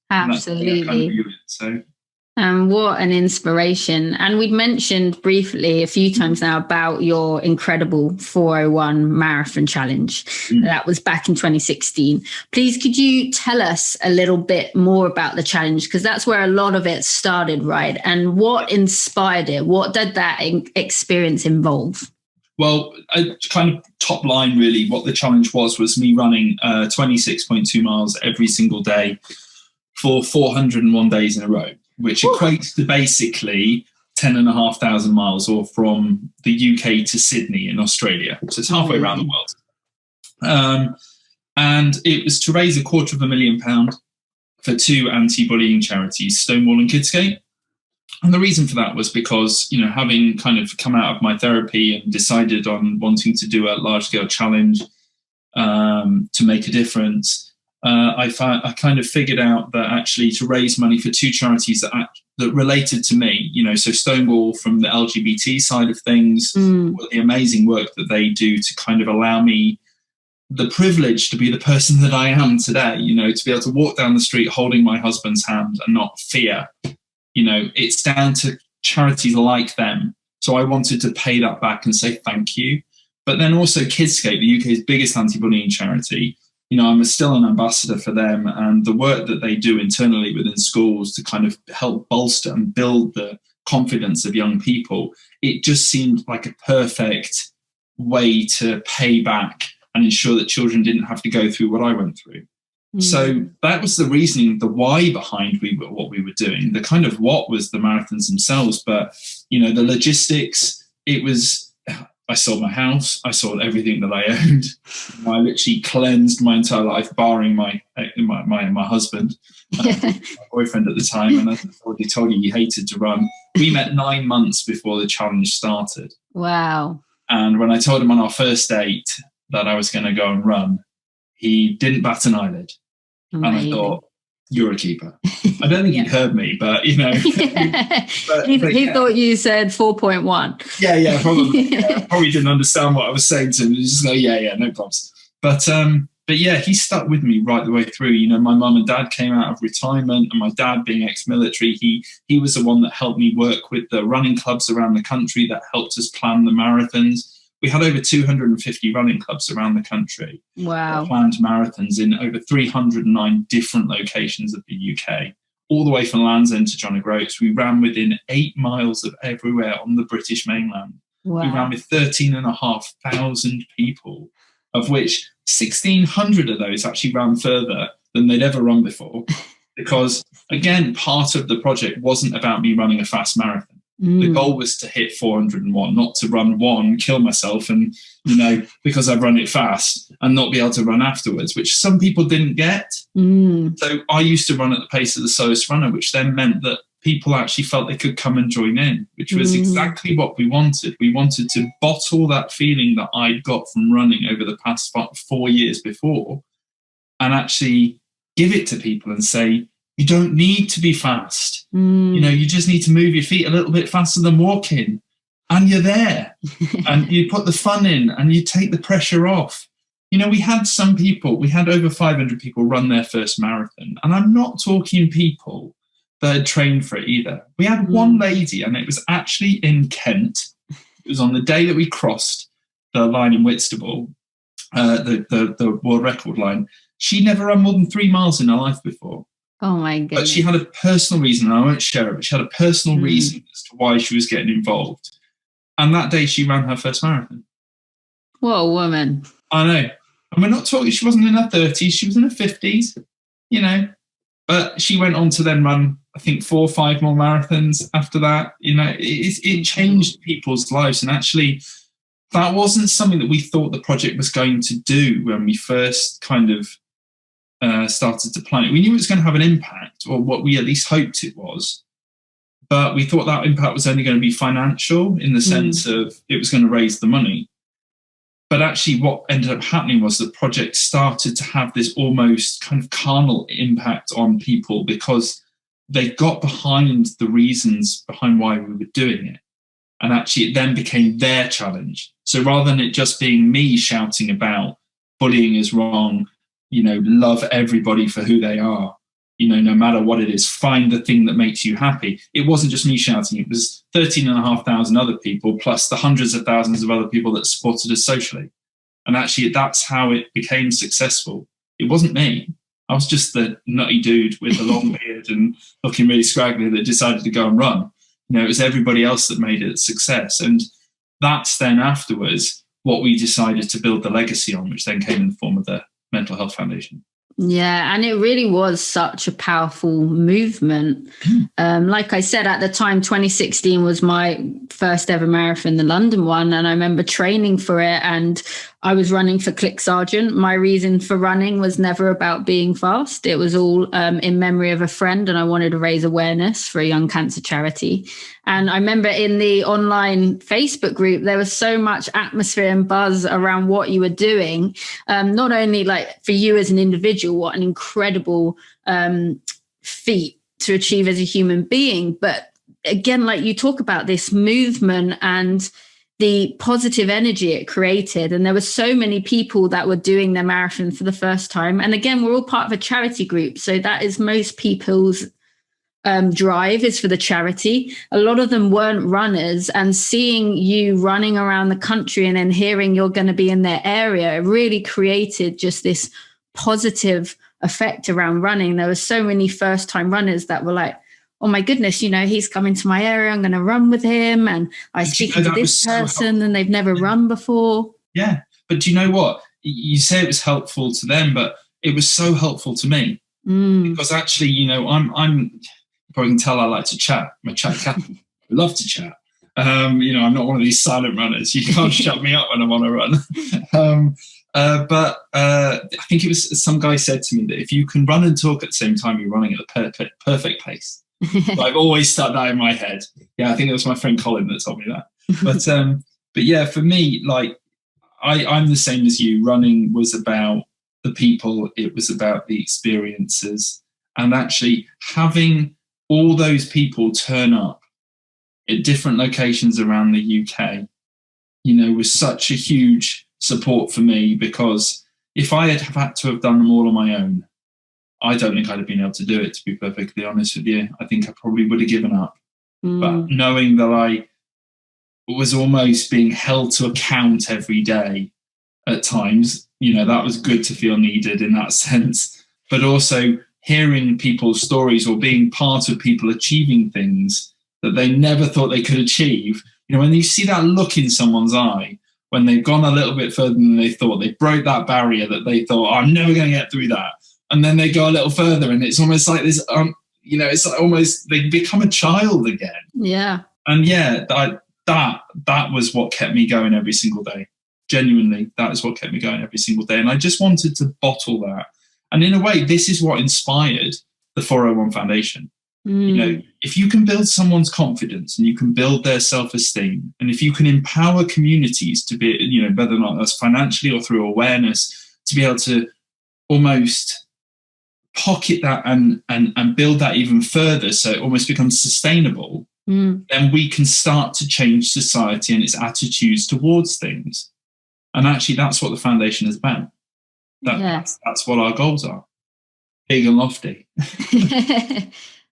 Absolutely. So. What an inspiration. And we've mentioned briefly a few times now about your incredible 401 marathon challenge. That was back in 2016. Please, could you tell us a little bit more about the challenge? Because that's where a lot of it started, right? And what inspired it? What did that experience involve? Well, kind of top line, really, what the challenge was me running 26.2 miles every single day for 401 days in a row, which equates to basically 10,500 miles, or from the UK to Sydney in Australia. So it's halfway around the world. And it was to raise £250,000 for 2 anti-bullying charities, Stonewall and Kidscape. And the reason for that was because, having kind of come out of my therapy and decided on wanting to do a large-scale challenge to make a difference, I kind of figured out that actually to raise money for 2 charities that related to me, so Stonewall from the LGBT side of things, the amazing work that they do to kind of allow me the privilege to be the person that I am today, to be able to walk down the street holding my husband's hand and not fear. It's down to charities like them. So I wanted to pay that back and say thank you. But then also Kidscape, the UK's biggest anti-bullying charity, I'm still an ambassador for them, and the work that they do internally within schools to kind of help bolster and build the confidence of young people, it just seemed like a perfect way to pay back and ensure that children didn't have to go through what I went through. So that was the reasoning, the why behind what we were doing. The kind of what was the marathons themselves, but the logistics, it was, I sold my house, I sold everything that I owned. I literally cleansed my entire life, barring my husband, my boyfriend at the time, and I already told you he hated to run. We met 9 months before the challenge started. Wow. And when I told him on our first date that I was going to go and run, he didn't bat an eyelid. Amazing. And I thought, you're a keeper. I don't think he'd heard me, but he thought you said 4.1. Yeah, probably. Probably didn't understand what I was saying to him. He just go, yeah, no problems. But yeah, he stuck with me right the way through. My mum and dad came out of retirement, and my dad being ex-military, he was the one that helped me work with the running clubs around the country that helped us plan the marathons. We had over 250 running clubs around the country. Wow. Planned marathons in over 309 different locations of the UK, all the way from Land's End to John O'Groats. We ran within 8 miles of everywhere on the British mainland. Wow. We ran with 13,500 people, of which 1,600 of those actually ran further than they'd ever run before. Because, again, part of the project wasn't about me running a fast marathon. The goal was to hit 401, not to run one, kill myself, and, because I've run it fast and not be able to run afterwards, which some people didn't get. So I used to run at the pace of the slowest runner, which then meant that people actually felt they could come and join in, which was exactly what we wanted. We wanted to bottle that feeling that I'd got from running over the past 4 years before and actually give it to people and say, you don't need to be fast. You just need to move your feet a little bit faster than walking, and you're there. And you put the fun in and you take the pressure off. We had over 500 people run their first marathon. And I'm not talking people that had trained for it either. We had one lady, and it was actually in Kent. It was on the day that we crossed the line in Whitstable, the world record line. She never run more than 3 miles in her life before. Oh my goodness. But she had a personal reason, and I won't share it, but she had a personal reason as to why she was getting involved. And that day she ran her first marathon. What a woman. I know. And we're not talking, she wasn't in her 30s, she was in her 50s, But she went on to then run, I think, 4 or 5 more marathons after that. It changed people's lives. And actually, that wasn't something that we thought the project was going to do when we first kind of started to plan it. We knew it was going to have an impact, or what we at least hoped it was, but we thought that impact was only going to be financial in the sense of it was going to raise the money. But actually what ended up happening was the project started to have this almost kind of carnal impact on people, because they got behind the reasons behind why we were doing it. And actually it then became their challenge. So rather than it just being me shouting about bullying is wrong, love everybody for who they are, no matter what it is, find the thing that makes you happy. It wasn't just me shouting, it was 13,500 other people, plus the hundreds of thousands of other people that supported us socially. And actually, that's how it became successful. It wasn't me. I was just the nutty dude with the long beard and looking really scraggly that decided to go and run. It was everybody else that made it a success. And that's then afterwards what we decided to build the legacy on, which then came in the form of the Mental Health Foundation. Yeah, and it really was such a powerful movement. Like I said, at the time, 2016 was my first ever marathon, the London one. And I remember training for it. And I was running for Click Sergeant. My reason for running was never about being fast. It was all in memory of a friend, and I wanted to raise awareness for a young cancer charity. And I remember in the online Facebook group, there was so much atmosphere and buzz around what you were doing. Not only like for you as an individual, what an incredible feat to achieve as a human being, but again, like you talk about this movement and the positive energy it created. And there were so many people that were doing their marathon for the first time. And again, we're all part of a charity group. So that is most people's drive is for the charity. A lot of them weren't runners, and seeing you running around the country and then hearing you're going to be in their area, it really created just this positive effect around running. There were so many first time runners that were like, oh my goodness, he's coming to my area, I'm going to run with him. And I speak to this person and they've never run before. Yeah. But do you know what? You say it was helpful to them, but it was so helpful to me because actually, I'm you probably can tell I like to chat. I'm a chat cat. I love to chat. I'm not one of these silent runners. You can't shut me up when I'm on a run. But I think it was some guy said to me that if you can run and talk at the same time, you're running at the perfect pace. So I've always stuck that in my head. Yeah, I think it was my friend Colin that told me that. But yeah, for me, like I'm the same as you. Running was about the people. It was about the experiences, and actually having all those people turn up at different locations around the UK, was such a huge support for me, because if I had to have done them all on my own, I don't think I'd have been able to do it, to be perfectly honest with you. I think I probably would have given up. But knowing that I was almost being held to account every day at times, that was good to feel needed in that sense. But also hearing people's stories or being part of people achieving things that they never thought they could achieve. When you see that look in someone's eye, when they've gone a little bit further than they thought, they broke that barrier that they thought, I'm never going to get through that. And then they go a little further, and it's almost like this, it's like almost they become a child again. Yeah. And yeah, that was what kept me going every single day. Genuinely, that is what kept me going every single day. And I just wanted to bottle that. And in a way, this is what inspired the 401 Foundation. If you can build someone's confidence and you can build their self-esteem, and if you can empower communities to be, whether or not that's financially or through awareness, to be able to almost pocket that and build that even further so it almost becomes sustainable, then we can start to change society and its attitudes towards things. And actually, that's what the foundation is about. That's what our goals are. Big and lofty.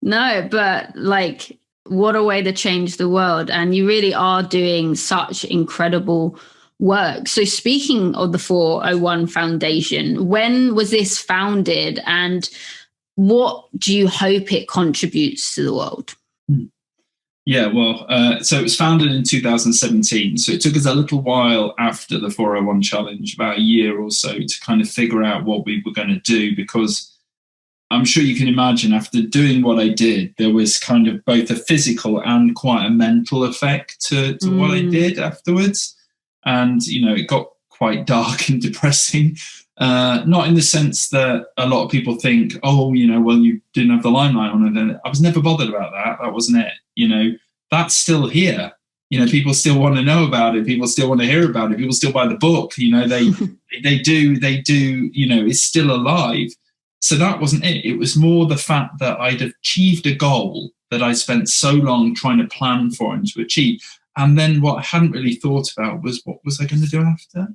No, but like, what a way to change the world. And you really are doing such incredible work. So speaking of the 401 Foundation, when was this founded and what do you hope it contributes to the world? Yeah, well, so it was founded in 2017. So it took us a little while after the 401 Challenge, about a year or so, to kind of figure out what we were going to do, because I'm sure you can imagine after doing what I did, there was kind of both a physical and quite a mental effect to what I did afterwards. And, it got quite dark and depressing, not in the sense that a lot of people think, well, you didn't have the limelight on it. And I was never bothered about that. That wasn't it. That's still here. People still want to know about it. People still want to hear about it. People still buy the book. They do, it's still alive. So that wasn't it. It was more the fact that I'd achieved a goal that I spent so long trying to plan for and to achieve. And then what I hadn't really thought about was, what was I going to do after?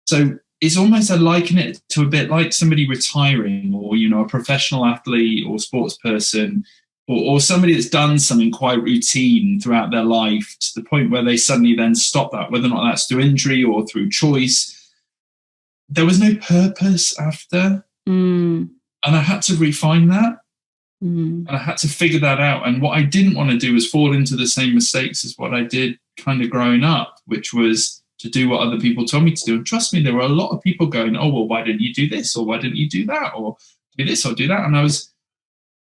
So it's almost, I liken it to a bit like somebody retiring, or, a professional athlete or sports person, or somebody that's done something quite routine throughout their life to the point where they suddenly then stop that, whether or not that's through injury or through choice. There was no purpose after. And I had to refine that. And I had to figure that out. And what I didn't want to do was fall into the same mistakes as what I did kind of growing up, which was to do what other people told me to do. And trust me, there were a lot of people going, oh, well, why didn't you do this? Or why didn't you do that? Or do this or do that? And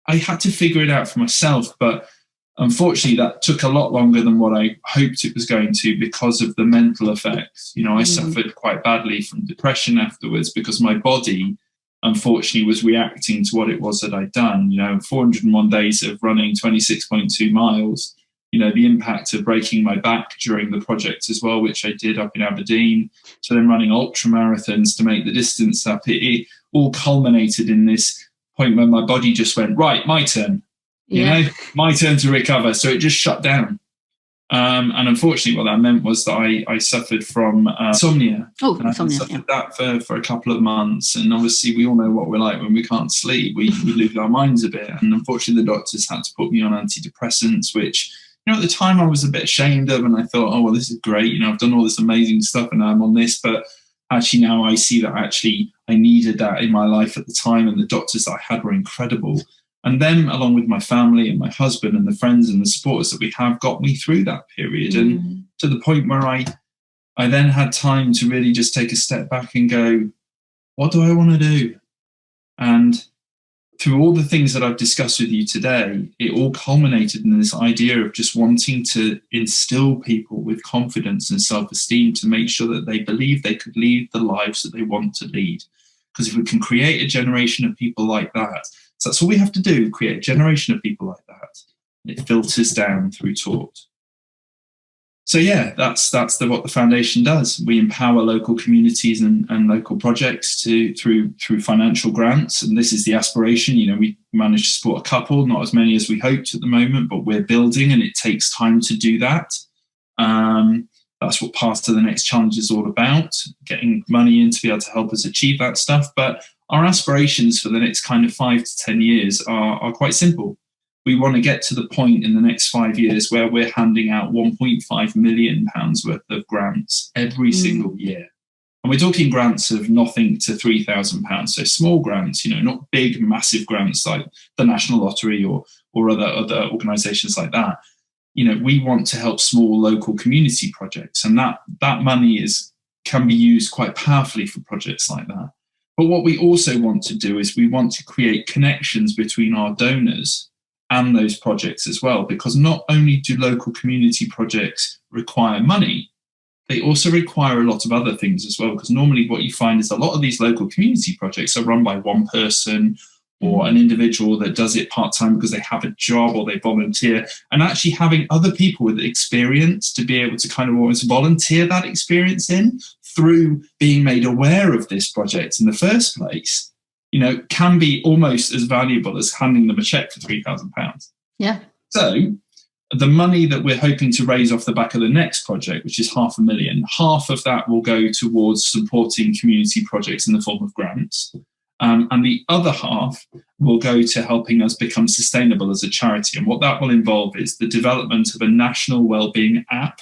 I had to figure it out for myself. But Unfortunately, that took a lot longer than what I hoped it was going to because of the mental effects. I suffered quite badly from depression afterwards because my body, unfortunately, was reacting to what it was that I'd done. 401 days of running 26.2 miles, the impact of breaking my back during the project as well, which I did up in Aberdeen. So then running ultra marathons to make the distance up, it all culminated in this point where my body just went, right, my turn. My turn to recover. So it just shut down. And unfortunately, what that meant was that I suffered from insomnia. Insomnia. I suffered that for a couple of months. And obviously, we all know what we're like when we can't sleep. We lose our minds a bit. And unfortunately, the doctors had to put me on antidepressants, which, at the time I was a bit ashamed of. And I thought, oh, well, this is great. I've done all this amazing stuff and now I'm on this. But actually, now I see that actually I needed that in my life at the time. And the doctors that I had were incredible. And then, along with my family and my husband and the friends and the supporters that we have, got me through that period. And to the point where I then had time to really just take a step back and go, what do I want to do? And through all the things that I've discussed with you today, it all culminated in this idea of just wanting to instill people with confidence and self-esteem to make sure that they believe they could lead the lives that they want to lead. Because if we can create a generation of people like that, so that's all we have to do, create a generation of people like that. It filters down through taught. So yeah, that's what the foundation does. We empower local communities and local projects through financial grants. And this is the aspiration. We managed to support a couple, not as many as we hoped at the moment, but we're building and it takes time to do that. That's what Path to the Next Challenge is all about, getting money in to be able to help us achieve that stuff. But our aspirations for the next kind of 5 to 10 years are quite simple. We want to get to the point in the next 5 years where we're handing out £1.5 million worth of grants every single year. And we're talking grants of nothing to £3,000. So small grants, not big, massive grants like the National Lottery or other organisations like that. We want to help small local community projects. And that money can be used quite powerfully for projects like that. But what we also want to do is we want to create connections between our donors and those projects as well, because not only do local community projects require money, they also require a lot of other things as well, because normally what you find is a lot of these local community projects are run by one person or an individual that does it part-time because they have a job or they volunteer, and actually having other people with experience to be able to kind of almost volunteer that experience in through being made aware of this project in the first place, can be almost as valuable as handing them a check for £3,000. Yeah. So the money that we're hoping to raise off the back of the next project, which is £500,000, half of that will go towards supporting community projects in the form of grants. And the other half will go to helping us become sustainable as a charity. And what that will involve is the development of a national wellbeing app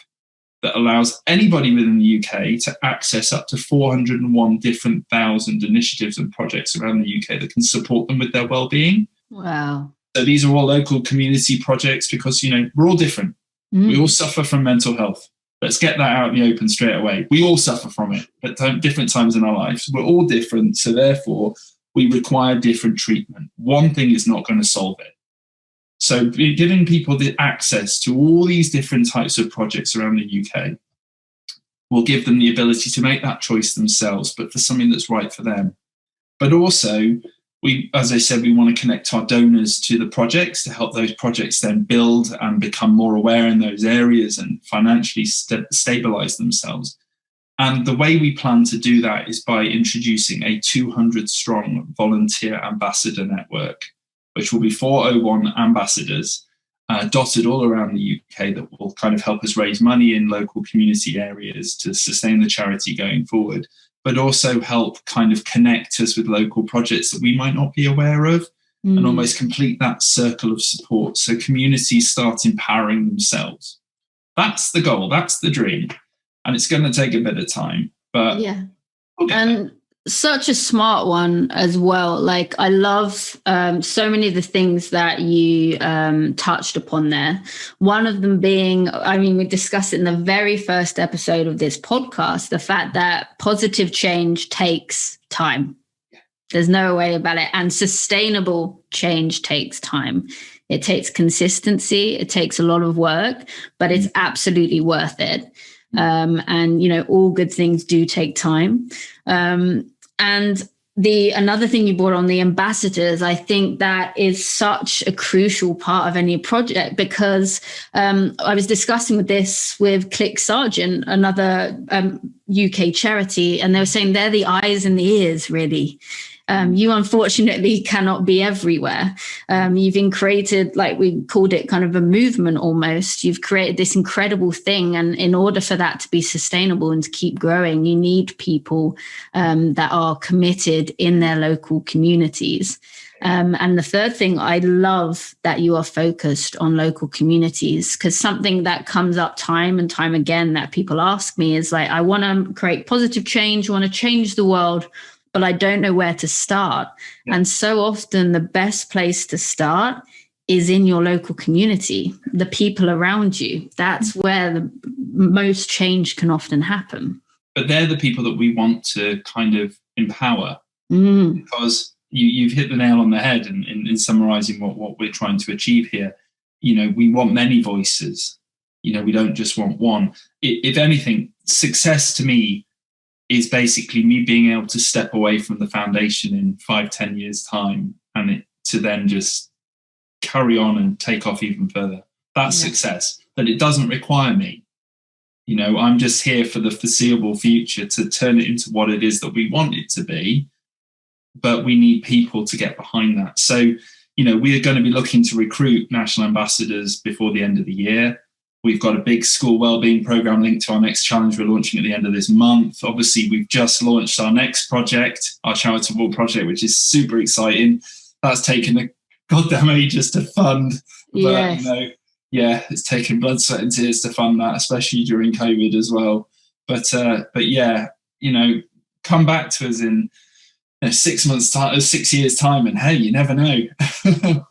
that allows anybody within the UK to access up to 401 different thousand initiatives and projects around the UK that can support them with their well-being. Wow. So these are all local community projects because, we're all different. We all suffer from mental health. Let's get that out in the open straight away. We all suffer from it at different times in our lives. We're all different. So therefore, we require different treatment. One thing is not going to solve it. So giving people the access to all these different types of projects around the UK will give them the ability to make that choice themselves, but for something that's right for them. But also, as I said, we want to connect our donors to the projects to help those projects then build and become more aware in those areas and financially stabilize themselves. And the way we plan to do that is by introducing a 200-strong volunteer ambassador network, which will be 401 ambassadors dotted all around the UK that will kind of help us raise money in local community areas to sustain the charity going forward, but also help kind of connect us with local projects that we might not be aware of and almost complete that circle of support so communities start empowering themselves. That's the goal, that's the dream. And it's going to take a bit of time, but yeah. We'll such a smart one as well. Like, I love so many of the things that you touched upon there. One of them being, we discussed it in the very first episode of this podcast, the fact that positive change takes time. There's no way about it. And sustainable change takes time. It takes consistency. It takes a lot of work, but it's absolutely worth it. And, you know, all good things do take time. And another thing you brought on, the ambassadors, I think that is such a crucial part of any project, because I was discussing this with Click Sargent, another UK charity, and they were saying they're the eyes and the ears, really. You unfortunately cannot be everywhere. You've created, like we called it, kind of a movement almost. You've created this incredible thing. And in order for that to be sustainable and to keep growing, you need people that are committed in their local communities. And the third thing, I love that you are focused on local communities, because something that comes up time and time again that people ask me is like, I want to create positive change, I want to change the world, but I don't know where to start. Yeah. And so often the best place to start is in your local community, the people around you. That's where the most change can often happen. But they're the people that we want to kind of empower, because you've hit the nail on the head in summarizing what we're trying to achieve here. You know, we want many voices. You know, we don't just want one. If anything, success to me is basically me being able to step away from the foundation in 5-10 years time, and to then just carry on and take off even further. That's success, but it doesn't require me. You know, I'm just here for the foreseeable future to turn it into what it is that we want it to be, but we need people to get behind that. So, you know, we are going to be looking to recruit national ambassadors before the end of the year. We've got a big school wellbeing program linked to our next challenge we're launching at the end of this month. Obviously, we've just launched our next project, our charitable project, which is super exciting. That's taken a goddamn ages to fund. But, you know, yeah, it's taken blood, sweat and tears to fund that, especially during COVID as well. But yeah, you know, come back to us in 6 months time, 6 years time, and hey, you never know.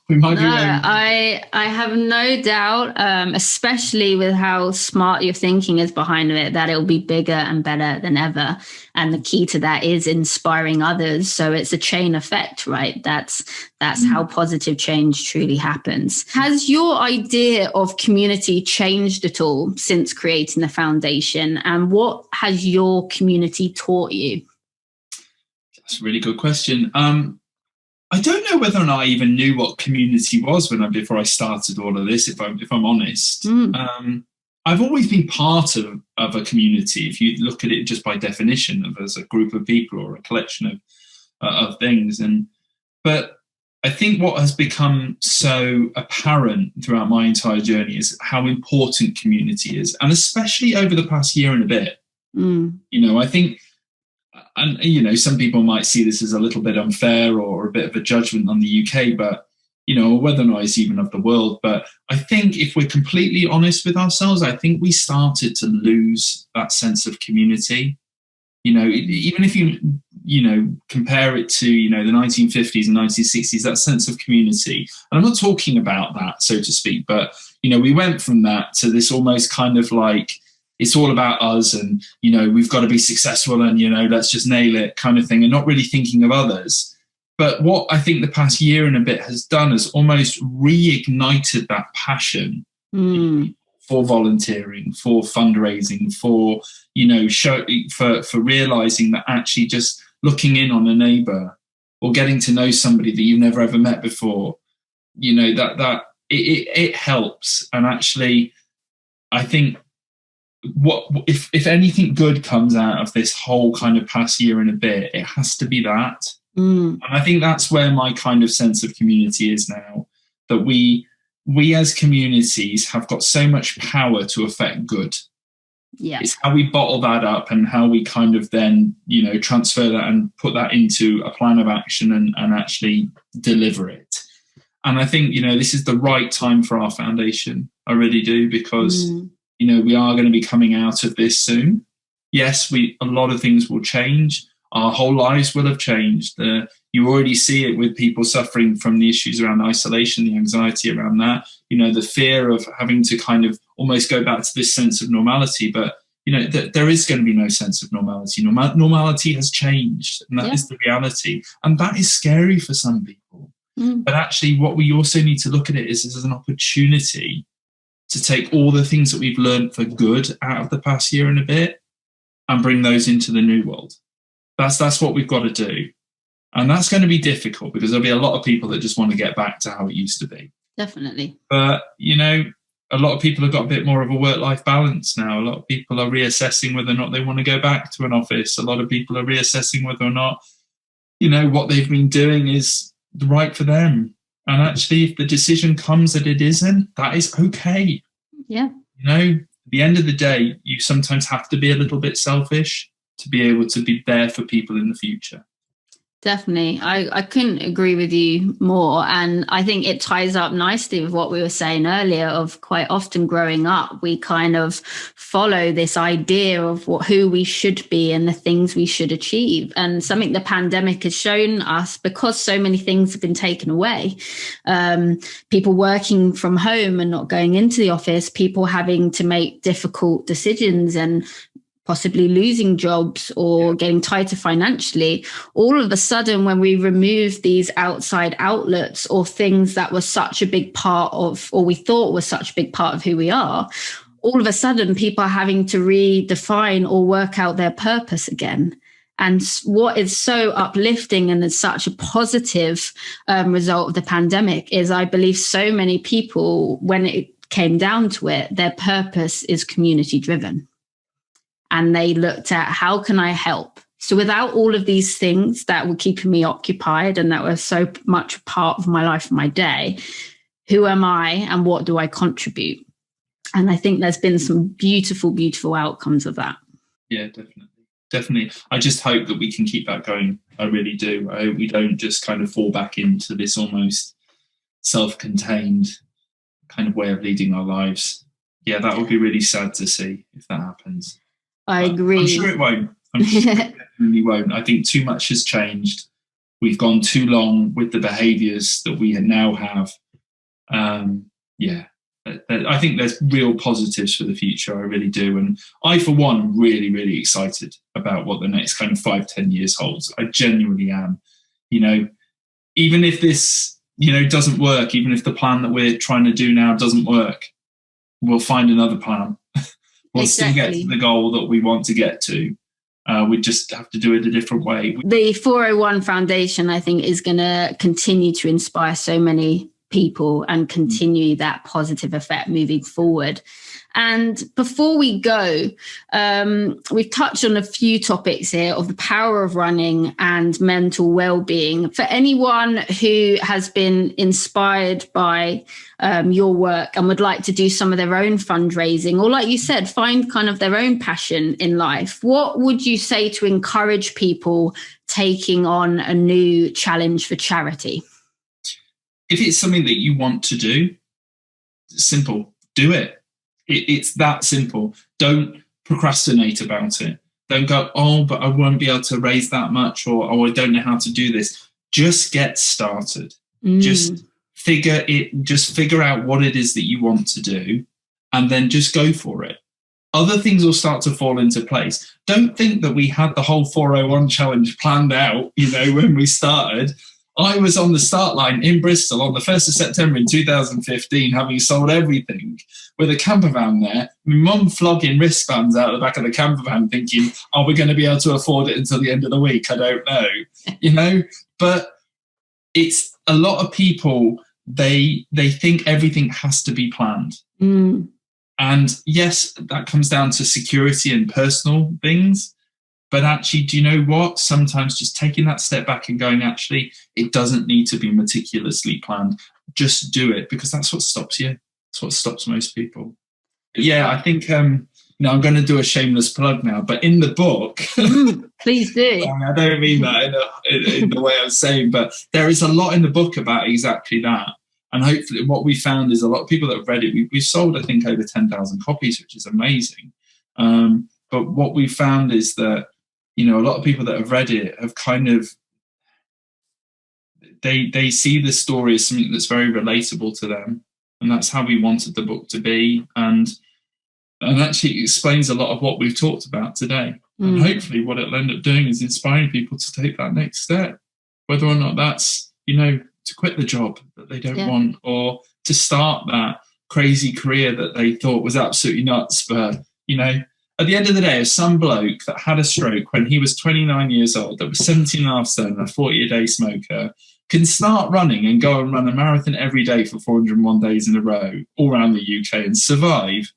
We might be. I have no doubt, especially with how smart your thinking is behind it, that it'll be bigger and better than ever. And the key to that is inspiring others. So it's a chain effect, right? That's how positive change truly happens. Has your idea of community changed at all since creating the foundation? And what has your community taught you? That's a really good question. I don't know whether or not I even knew what community was before I started all of this, if I'm honest. I've always been part of a community, if you look at it just by definition, as a group of people or a collection of things. But I think what has become so apparent throughout my entire journey is how important community is, and especially over the past year and a bit. You know, I think, and, you know, some people might see this as a little bit unfair or a bit of a judgment on the UK, but, you know, whether or not it's even of the world. But I think if we're completely honest with ourselves, I think we started to lose that sense of community. You know, even if you know, compare it to, you know, the 1950s and 1960s, that sense of community. And I'm not talking about that, so to speak, but, you know, we went from that to this almost kind of like, it's all about us, and, you know, we've got to be successful, and, you know, let's just nail it kind of thing, and not really thinking of others. But what I think the past year and a bit has done is almost reignited that passion for volunteering, for fundraising, for, you know, for realizing that actually just looking in on a neighbor or getting to know somebody that you've never ever met before, you know, that it helps. And actually, I think, what if anything good comes out of this whole kind of past year and a bit, it has to be that. And I think that's where my kind of sense of community is now, that we as communities have got so much power to affect good. It's how we bottle that up and how we kind of then, you know, transfer that and put that into a plan of action and actually deliver it. And I think, you know, this is the right time for our foundation. I really do, because you know, we are going to be coming out of this soon. Yes, a lot of things will change. Our whole lives will have changed. You already see it with people suffering from the issues around isolation, the anxiety around that, you know, the fear of having to kind of almost go back to this sense of normality. But, you know, there is going to be no sense of normality. Normality has changed, and that is the reality. And that is scary for some people. But actually what we also need to look at it is as an opportunity to take all the things that we've learned for good out of the past year and a bit and bring those into the new world. That's what we've got to do. And that's going to be difficult because there'll be a lot of people that just want to get back to how it used to be. Definitely. But, you know, a lot of people have got a bit more of a work-life balance now. A lot of people are reassessing whether or not they want to go back to an office. A lot of people are reassessing whether or not, you know, what they've been doing is right for them. And actually, if the decision comes that it isn't, that is okay. Yeah. You know, at the end of the day, you sometimes have to be a little bit selfish to be able to be there for people in the future. Definitely. I couldn't agree with you more. And I think it ties up nicely with what we were saying earlier of quite often growing up, we kind of follow this idea of who we should be and the things we should achieve. And something the pandemic has shown us, because so many things have been taken away, people working from home and not going into the office, people having to make difficult decisions and possibly losing jobs or getting tighter financially, all of a sudden, when we remove these outside outlets or things that were such a big part of, or we thought was such a big part of who we are, all of a sudden people are having to redefine or work out their purpose again. And what is so uplifting and is such a positive result of the pandemic is I believe so many people, when it came down to it, their purpose is community driven. And they looked at how can I help? So without all of these things that were keeping me occupied and that were so much part of my life and my day, who am I and what do I contribute? And I think there's been some beautiful, beautiful outcomes of that. Yeah, definitely. I just hope that we can keep that going. I really do. I hope we don't just kind of fall back into this almost self-contained kind of way of leading our lives. Yeah, that would be really sad to see if that happens. I agree. I'm sure it won't. I'm sure it definitely won't. I think too much has changed. We've gone too long with the behaviours that we now have. I think there's real positives for the future. I really do. And I, for one, am really, really excited about what the next kind of 5-10 years holds. I genuinely am. You know, even if this, you know, doesn't work, even if the plan that we're trying to do now doesn't work, we'll find another plan. We'll still get to the goal that we want to get to. We just have to do it a different way. The 401 Foundation, I think, is going to continue to inspire so many people and continue that positive effect moving forward. And before we go, we've touched on a few topics here of the power of running and mental well-being. For anyone who has been inspired by your work and would like to do some of their own fundraising, or like you said, find kind of their own passion in life, what would you say to encourage people taking on a new challenge for charity? If it's something that you want to do, simple, do it. It's that simple. Don't procrastinate about it. Don't go, oh, but I won't be able to raise that much, or oh, I don't know how to do this. Just get started. Just figure out what it is that you want to do, and then just go for it. Other things will start to fall into place. Don't think that we had the whole 401 challenge planned out, you know, when we started. I was on the start line in Bristol on the 1st of September in 2015, having sold everything with a camper van there. My mum flogging wristbands out the back of the camper van thinking, are we going to be able to afford it until the end of the week? I don't know, you know, but it's a lot of people, they think everything has to be planned. And yes, that comes down to security and personal things. But actually, do you know what? Sometimes just taking that step back and going, actually, it doesn't need to be meticulously planned. Just do it, because that's what stops you. That's what stops most people. Yeah, I think, I'm going to do a shameless plug now, but in the book... please do. I don't mean that in the way I'm saying, but there is a lot in the book about exactly that. And hopefully what we found is a lot of people that have read it, we've sold, I think, over 10,000 copies, which is amazing. But what we found is that, you know, a lot of people that have read it have kind of, they see the story as something that's very relatable to them. And that's how we wanted the book to be. And actually it explains a lot of what we've talked about today. And hopefully what it'll end up doing is inspiring people to take that next step, whether or not that's, you know, to quit the job that they don't want, or to start that crazy career that they thought was absolutely nuts. But, you know, at the end of the day, some bloke that had a stroke when he was 29 years old, that was 17.5 stone, a 40-a-day smoker, can start running and go and run a marathon every day for 401 days in a row all around the UK and survive.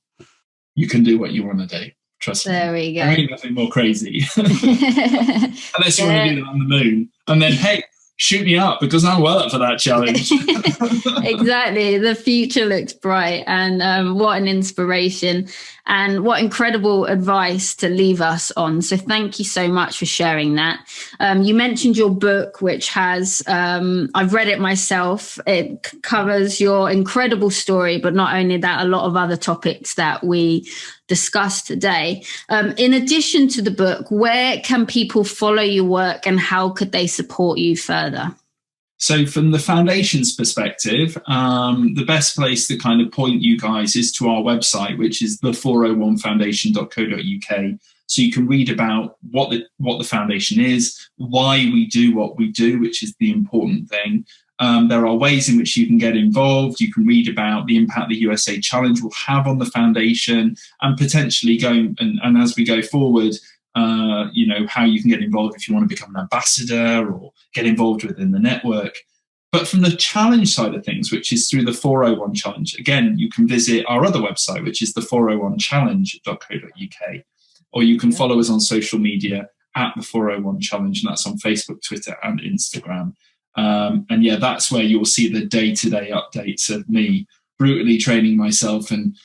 You can do what you want to do. Trust me. There we go. There ain't nothing more crazy. Unless you want to do that on the moon. And then, hey, shoot me up because I'll work for that challenge. Exactly. The future looks bright, and what an inspiration and what incredible advice to leave us on. So thank you so much for sharing that. You mentioned your book, which has, I've read it myself. It covers your incredible story, but not only that, a lot of other topics that we discussed today. In addition to the book, where can people follow your work and how could they support you further? So from the foundation's perspective, the best place to kind of point you guys is to our website, which is the401foundation.co.uk. So you can read about what the foundation is, why we do what we do, which is the important thing. There are ways in which you can get involved. You can read about the impact the USA Challenge will have on the foundation, and potentially going and as we go forward, you know, how you can get involved if you want to become an ambassador or get involved within the network. But from the challenge side of things, which is through the 401 Challenge, again, you can visit our other website, which is the 401challenge.co.uk, or you can follow us on social media at the 401 Challenge, and that's on Facebook, Twitter, and Instagram. And yeah, that's where you'll see the day-to-day updates of me brutally training myself and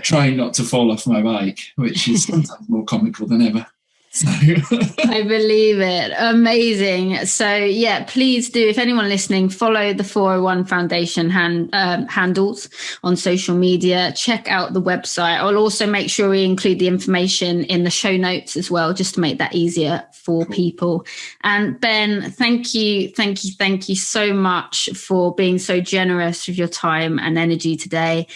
trying not to fall off my bike, which is sometimes more comical than ever. So. I believe it. Amazing. So yeah, please do, if anyone listening, follow the 401 Foundation handles on social media. Check out the website. I'll also make sure we include the information in the show notes as well, just to make that easier for people. And Ben, thank you so much for being so generous with your time and energy today.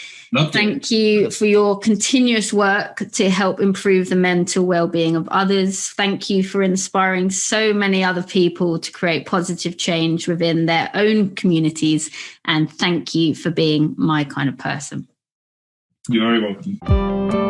Thank you for your continuous work to help improve the mental well-being of others. Thank you for inspiring so many other people to create positive change within their own communities. And thank you for being my kind of person. You're very welcome.